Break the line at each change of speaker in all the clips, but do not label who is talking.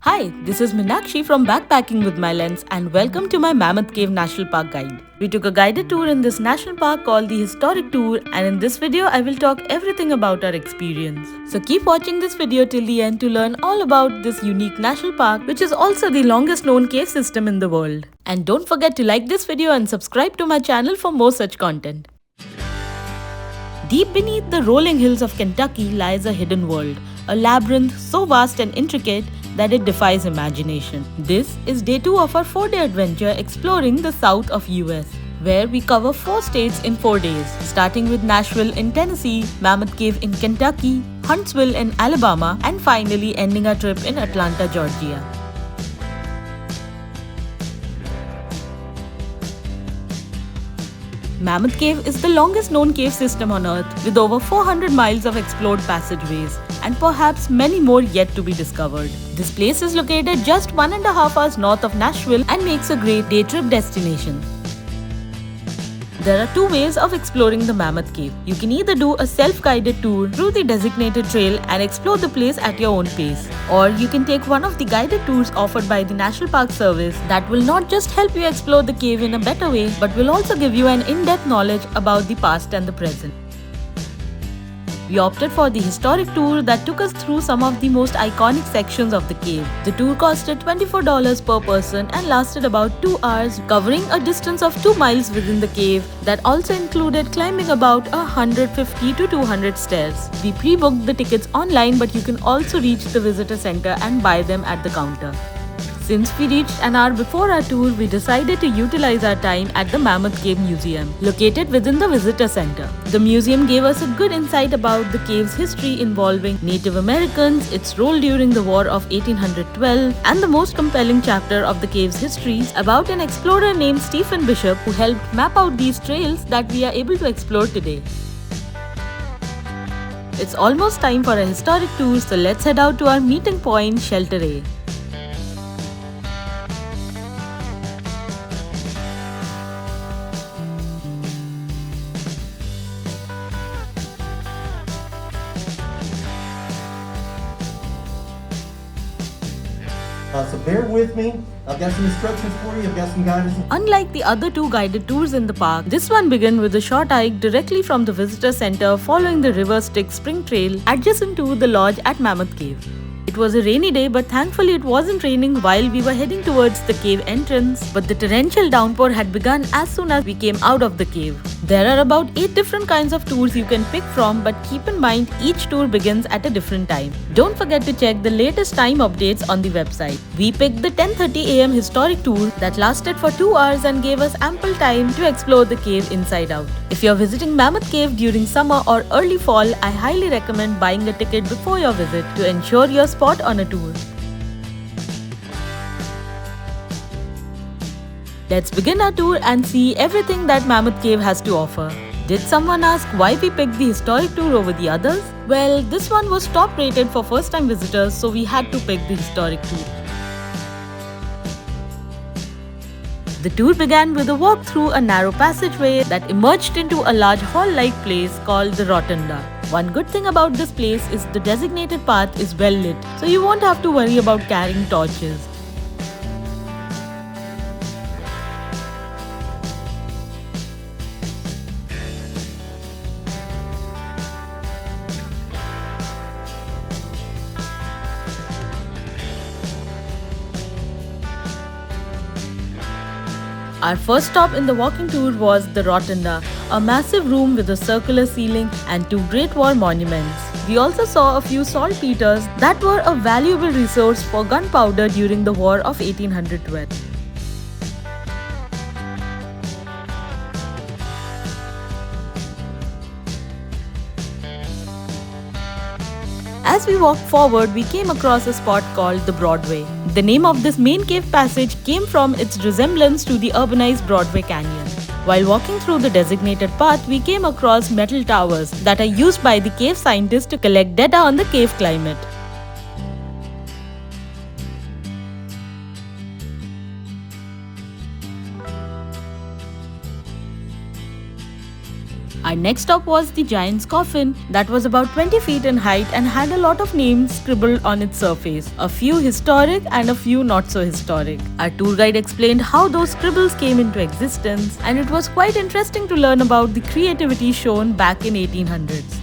Hi, this is Minakshi from Backpacking with My Lens and welcome to my Mammoth Cave National Park guide. We took a guided tour in this national park called the Historic Tour, and in this video I will talk everything about our experience. So keep watching this video till the end to learn all about this unique national park, which is also the longest known cave system in the world. And don't forget to like this video and subscribe to my channel for more such content. Deep beneath the rolling hills of Kentucky lies a hidden world, a labyrinth so vast and intricate that it defies imagination. This is day 2 of our 4-day adventure exploring the south of US, where we cover 4 states in 4 days, starting with Nashville in Tennessee, Mammoth Cave in Kentucky, Huntsville in Alabama, and finally ending our trip in Atlanta, Georgia. Mammoth Cave is the longest known cave system on Earth, with over 400 miles of explored passageways, and perhaps many more yet to be discovered. This place is located just 1.5 hours north of Nashville and makes a great day trip destination. There are 2 ways of exploring the Mammoth Cave. You can either do a self-guided tour through the designated trail and explore the place at your own pace, or you can take one of the guided tours offered by the National Park Service that will not just help you explore the cave in a better way, but will also give you an in-depth knowledge about the past and the present. We opted for the historic tour that took us through some of the most iconic sections of the cave. The tour costed $24 per person and lasted about 2 hours, covering a distance of 2 miles within the cave that also included climbing about 150 to 200 stairs. We pre-booked the tickets online, but you can also reach the visitor center and buy them at the counter. Since we reached an hour before our tour, we decided to utilize our time at the Mammoth Cave Museum, located within the visitor center. The museum gave us a good insight about the cave's history involving Native Americans, its role during the War of 1812, and the most compelling chapter of the cave's history about an explorer named Stephen Bishop who helped map out these trails that we are able to explore today. It's almost time for a historic tour, so let's head out to our meeting point, Shelter A.
So bear with me. I've got some instructions for you. I've got some guidance.
Unlike the other 2 guided tours in the park, this one began with a short hike directly from the visitor center following the River Styx Spring Trail adjacent to the lodge at Mammoth Cave. It was a rainy day, but thankfully it wasn't raining while we were heading towards the cave entrance, but the torrential downpour had begun as soon as we came out of the cave. There are about 8 different kinds of tours you can pick from, but keep in mind each tour begins at a different time. Don't forget to check the latest time updates on the website. We picked the 10:30 AM historic tour that lasted for 2 hours and gave us ample time to explore the cave inside out. If you're visiting Mammoth Cave during summer or early fall, I highly recommend buying a ticket before your visit to ensure your spot on a tour. Let's begin our tour and see everything that Mammoth Cave has to offer. Did someone ask why we picked the historic tour over the others? Well, this one was top rated for first-time visitors, so we had to pick the historic tour. The tour began with a walk through a narrow passageway that emerged into a large hall-like place called the Rotunda. One good thing about this place is the designated path is well lit, so you won't have to worry about carrying torches. Our first stop in the walking tour was the Rotunda, a massive room with a circular ceiling and 2 Great War monuments. We also saw a few saltpeters that were a valuable resource for gunpowder during the War of 1812. As we walked forward, we came across a spot called the Broadway. The name of this main cave passage came from its resemblance to the urbanized Broadway Canyon. While walking through the designated path, we came across metal towers that are used by the cave scientists to collect data on the cave climate. Our next stop was the Giant's Coffin that was about 20 feet in height and had a lot of names scribbled on its surface, a few historic and a few not so historic. Our tour guide explained how those scribbles came into existence, and it was quite interesting to learn about the creativity shown back in 1800s.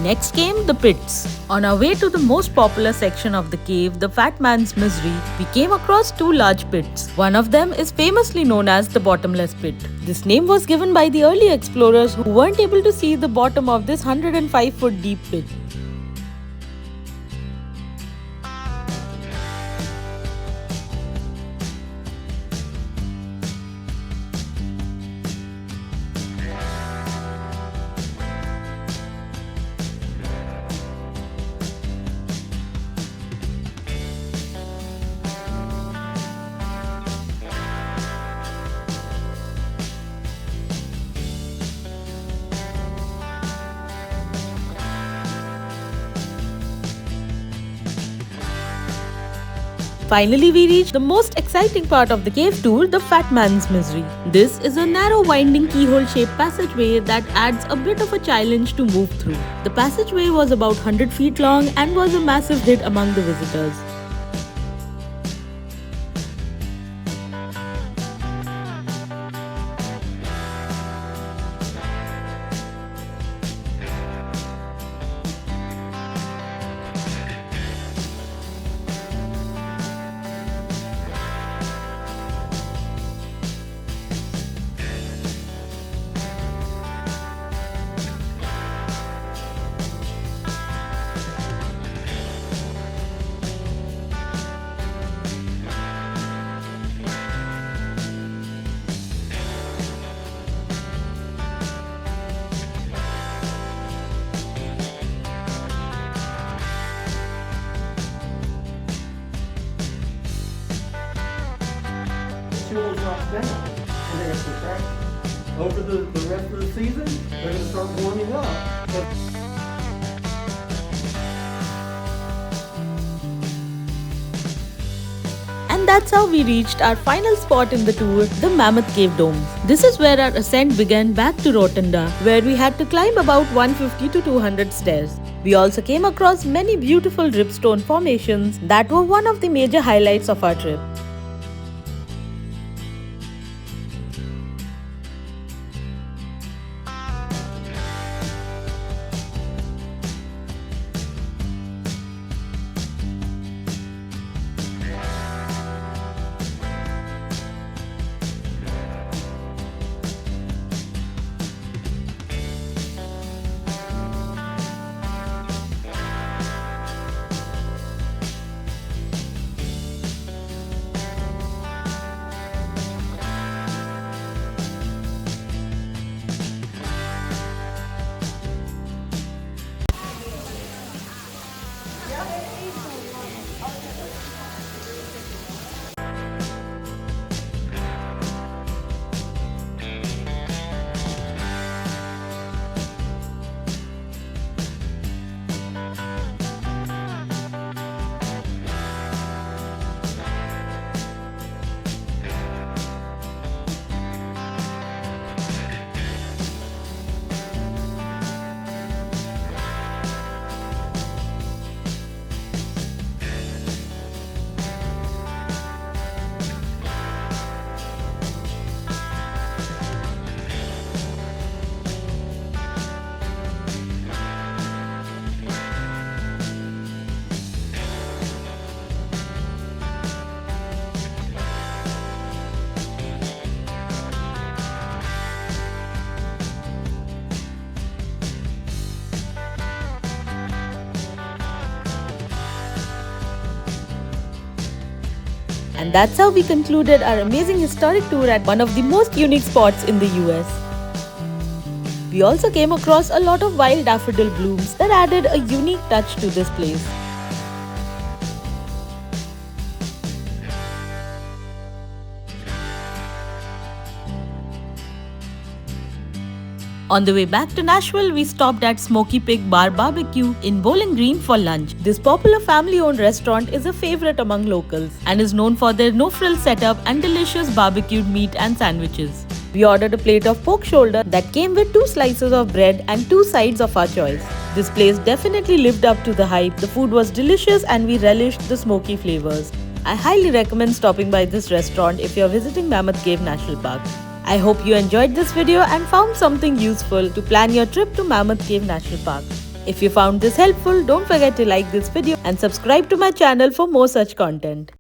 Next came the pits. On our way to the most popular section of the cave, the Fat Man's Misery, we came across two large pits. One of them is famously known as the Bottomless Pit. This name was given by the early explorers who weren't able to see the bottom of this 105-foot deep pit. Finally, we reached the most exciting part of the cave tour, the Fat Man's Misery. This is a narrow, winding keyhole-shaped passageway that adds a bit of a challenge to move through. The passageway was about 100 feet long and was a massive hit among the visitors.
Fuel drops down and they're going to contract. Over the rest of the season, they're going to start warming up.
And that's how we reached our final spot in the tour, the Mammoth Cave Domes. This is where our ascent began back to Rotunda, where we had to climb about 150 to 200 stairs. We also came across many beautiful dripstone formations that were one of the major highlights of our trip. And that's how we concluded our amazing historic tour at one of the most unique spots in the US. We also came across a lot of wild daffodil blooms that added a unique touch to this place. On the way back to Nashville, we stopped at Smoky Pig Bar Barbecue in Bowling Green for lunch. This popular family-owned restaurant is a favorite among locals and is known for their no-frill setup and delicious barbecued meat and sandwiches. We ordered a plate of pork shoulder that came with 2 slices of bread and 2 sides of our choice. This place definitely lived up to the hype. The food was delicious and we relished the smoky flavors. I highly recommend stopping by this restaurant if you're visiting Mammoth Cave National Park. I hope you enjoyed this video and found something useful to plan your trip to Mammoth Cave National Park. If you found this helpful, don't forget to like this video and subscribe to my channel for more such content.